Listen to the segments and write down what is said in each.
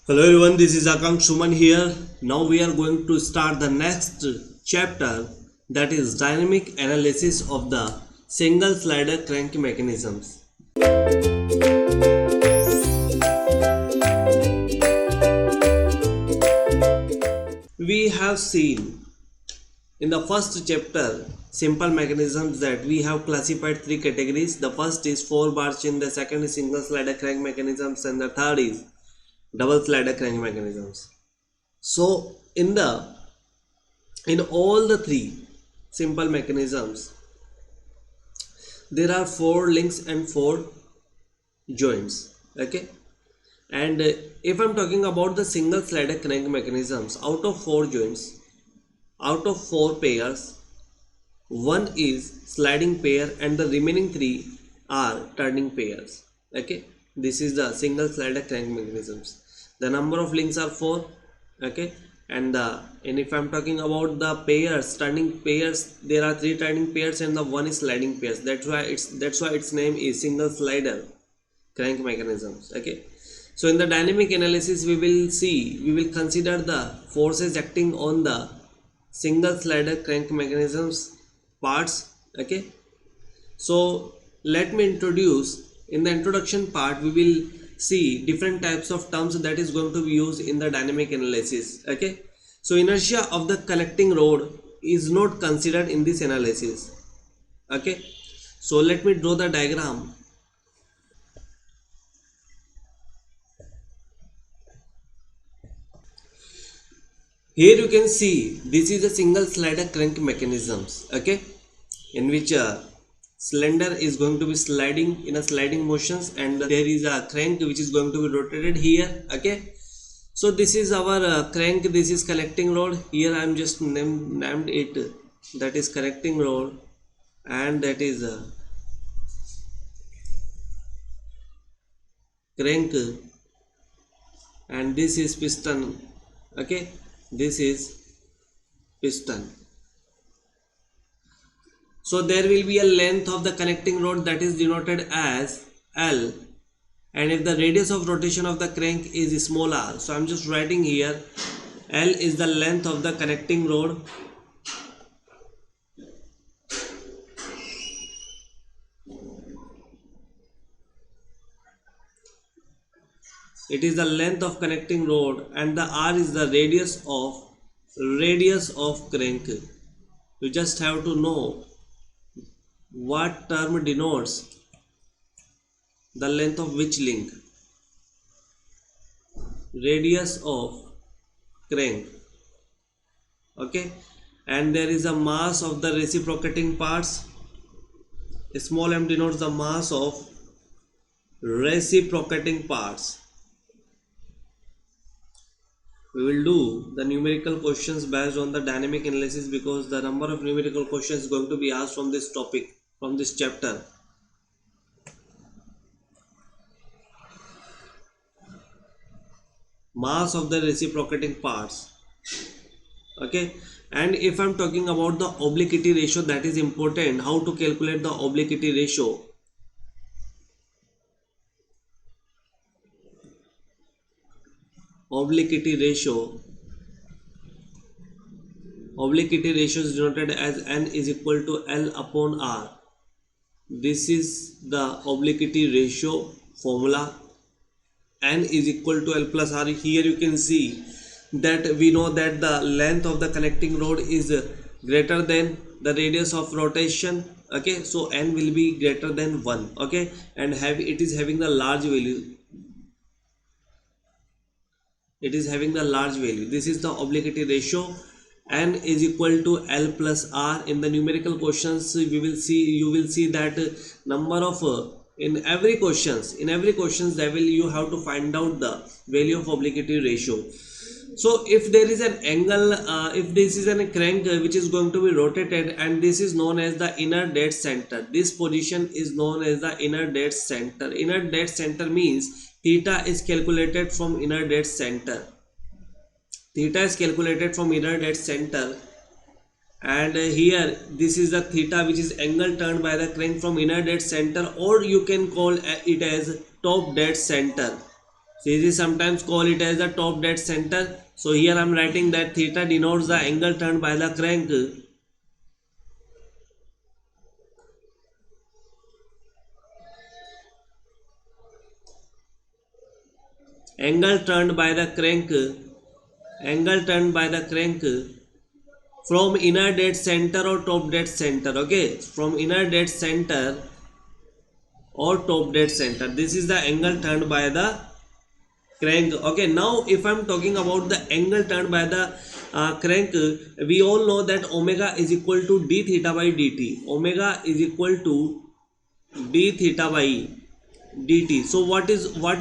Hello everyone, this is Akank Suman here. Now we are going to start the next chapter, that is dynamic analysis of the single slider crank mechanisms. We have seen in the first chapter simple mechanisms that we have classified three categories. The first is 4-bar chain, the second is single slider crank mechanisms, and the third is double slider crank mechanisms. So in all the three simple mechanisms there are 4 links and 4 joints. Okay, and if I'm talking about the single slider crank mechanisms, out of 4 joints, out of 4 pairs, one is sliding pair and the remaining 3 are turning pairs. Okay, this is the single slider crank mechanisms. The number of links are 4. Okay, and if I'm talking about the pairs, turning pairs, there are 3 turning pairs and the one is sliding pairs. That's why its name is single slider crank mechanisms. Okay, so in the dynamic analysis we will consider the forces acting on the single slider crank mechanisms parts. Okay, so let me introduce. In the introduction part we will see different types of terms that is going to be used in the dynamic analysis. Okay, so inertia of the connecting rod is not considered in this analysis. Okay, so let me draw the diagram. Here you can see this is a single slider crank mechanisms. Okay, in which cylinder is going to be sliding in a sliding motions and there is a crank which is going to be rotated here. Okay, so this is our crank, this is connecting rod. Here I am just named it, that is connecting rod, and that is crank, and this is piston. Okay, this is piston. So there will be a length of the connecting rod that is denoted as L, and if the radius of rotation of the crank is small r, so I'm just writing here L is the length of the connecting rod, it is the length of connecting rod, and the r is the radius of crank. You just have to know what term denotes the length of which link. Radius of crank. Okay, and there is a mass of the reciprocating parts. Small m denotes the mass of reciprocating parts. We will do the numerical questions based on the dynamic analysis because the number of numerical questions is going to be asked from this topic, from this chapter. Mass of the reciprocating parts. Okay, and if I'm talking about the obliquity ratio, that is important. How to calculate the obliquity ratio? Obliquity ratio is denoted as N is equal to L upon R. This is the obliquity ratio formula. N is equal to L plus R. Here you can see that we know that the length of the connecting rod is greater than the radius of rotation. Okay, so N will be greater than 1. Okay, and it is having the large value. This is the obliquity ratio. N is equal to L plus R. In the numerical questions you will see that number of in every questions you have to find out the value of obliquity ratio. So if there is an angle, if this is a crank which is going to be rotated, and this is known as the inner dead center, this position is known as the inner dead center. Inner dead center means theta is calculated from inner dead center. And here this is the theta, which is angle turned by the crank from inner dead center, or you can call it as top dead center. CG sometimes call it as the top dead center. So here I am writing that theta denotes the angle turned by the crank. Angle turned by the crank. Angle turned by the crank from inner dead center or top dead center. Okay, from inner dead center or top dead center. This is the angle turned by the crank. Okay, now if I'm talking about the angle turned by the crank, we all know that omega is equal to d theta by dt. Omega is equal to d theta by dt. So what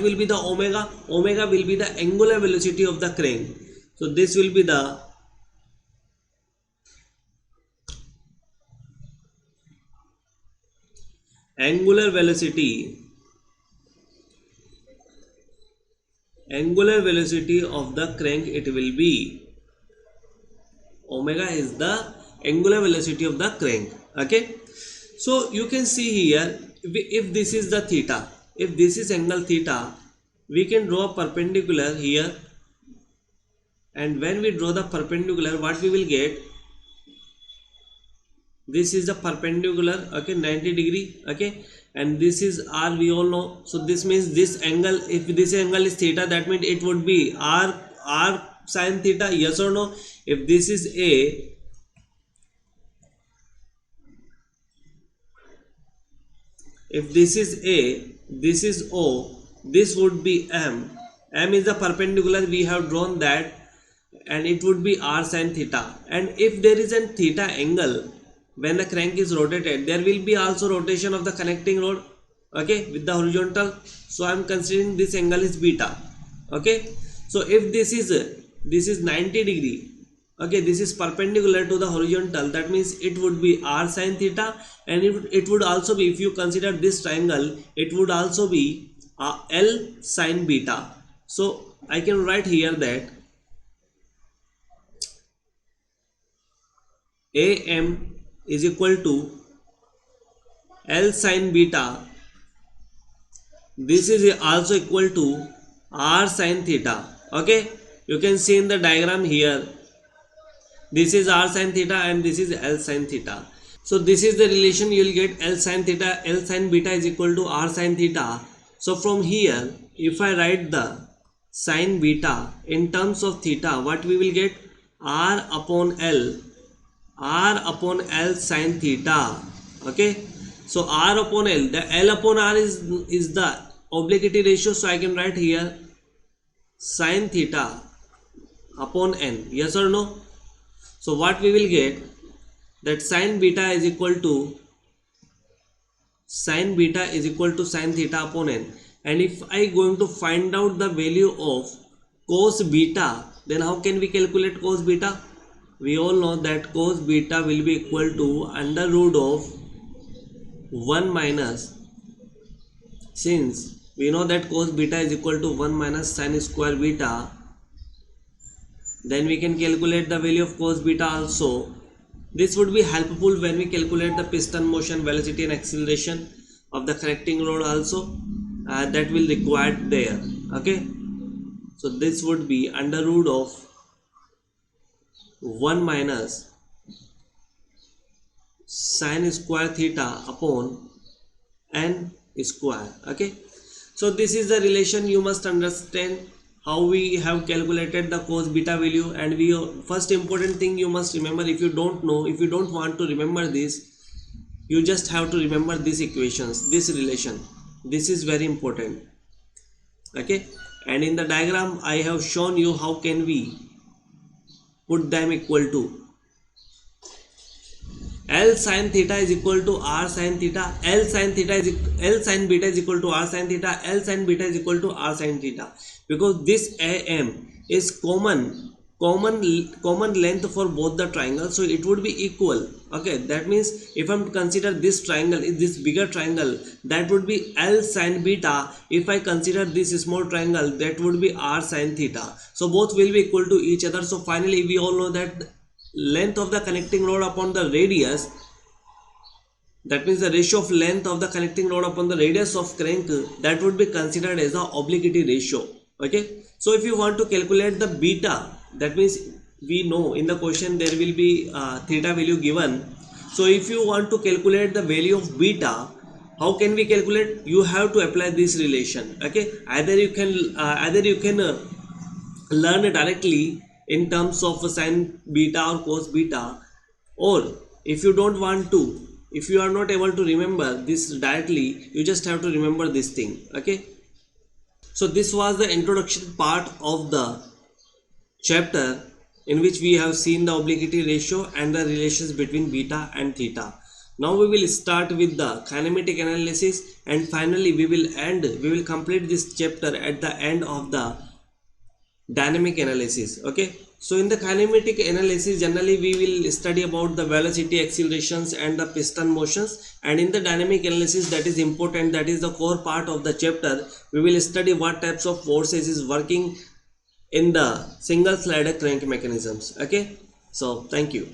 will be the omega? Omega will be the angular velocity of the crank. So this will be the angular velocity of the crank. It will be omega is the angular velocity of the crank. Okay, so you can see here, if this is the theta, if this is angle theta, we can draw a perpendicular here, and when we draw the perpendicular, what we will get, this is the perpendicular, okay, 90 degree, okay, and this is r, we all know. So this means this angle, if this angle is theta, that means it would be r sin theta, yes or no? If this is a, if this is a, this is o, this would be m. M is the perpendicular, we have drawn that, and it would be r sin theta. And if there is a theta angle when the crank is rotated, there will be also rotation of the connecting rod, okay, with the horizontal. So I am considering this angle is beta. Okay, so if this is 90 degree, okay, this is perpendicular to the horizontal, that means it would be r sin theta, and it would also be, if you consider this triangle, it would also be L sin beta. So I can write here that AM is equal to L sin beta. This is also equal to R sin theta. Okay, you can see in the diagram here, this is R sin theta and this is L sin theta. So this is the relation you will get, L sin theta, L sin beta is equal to R sin theta. So from here, if I write the sin beta in terms of theta, what we will get, R upon L sin theta. Okay, so R upon L, the L upon R is the obliquity ratio, so I can write here sin theta upon N, yes or no? So what we will get, that sin beta is equal to sin theta upon N. And if I going to find out the value of cos beta, then how can we calculate cos beta? We all know that cos beta will be equal to under root of 1 minus, since we know that cos beta is equal to 1 minus sin square beta, then we can calculate the value of cos beta also. This would be helpful when we calculate the piston motion, velocity and acceleration of the connecting rod also, that will required there. Okay, so this would be under root of 1 minus sin square theta upon n square. Okay, so this is the relation. You must understand how we have calculated the cos beta value. And first important thing you must remember, if you don't know, if you don't want to remember this, you just have to remember these equations, this relation. This is very important. Okay, and in the diagram I have shown you how can we put them equal to L sin theta is equal to R sin theta, L sin beta is equal to R sin theta, L sin beta is equal to R sin theta, because this AM is common length for both the triangles, so it would be equal. Okay, that means if I'm to consider this triangle, this bigger triangle, that would be L sin beta. If I consider this small triangle, that would be R sin theta. So both will be equal to each other. So finally we all know that length of the connecting rod upon the radius, that means the ratio of length of the connecting rod upon the radius of crank, that would be considered as the obliquity ratio. Okay, so if you want to calculate the beta, that means we know in the question there will be theta value given. So if you want to calculate the value of beta, how can we calculate? You have to apply this relation. Okay, either you can learn directly in terms of sin beta or cos beta, or if you don't want to, if you are not able to remember this directly, you just have to remember this thing. Okay, so this was the introduction part of the chapter in which we have seen the obliquity ratio and the relations between beta and theta. Now we will start with the kinematic analysis, and finally we will complete this chapter at the end of the dynamic analysis. Okay, so in the kinematic analysis generally we will study about the velocity, accelerations and the piston motions, and in the dynamic analysis, that is important, that is the core part of the chapter, we will study what types of forces is working in the single slider crank mechanisms. Okay, so thank you.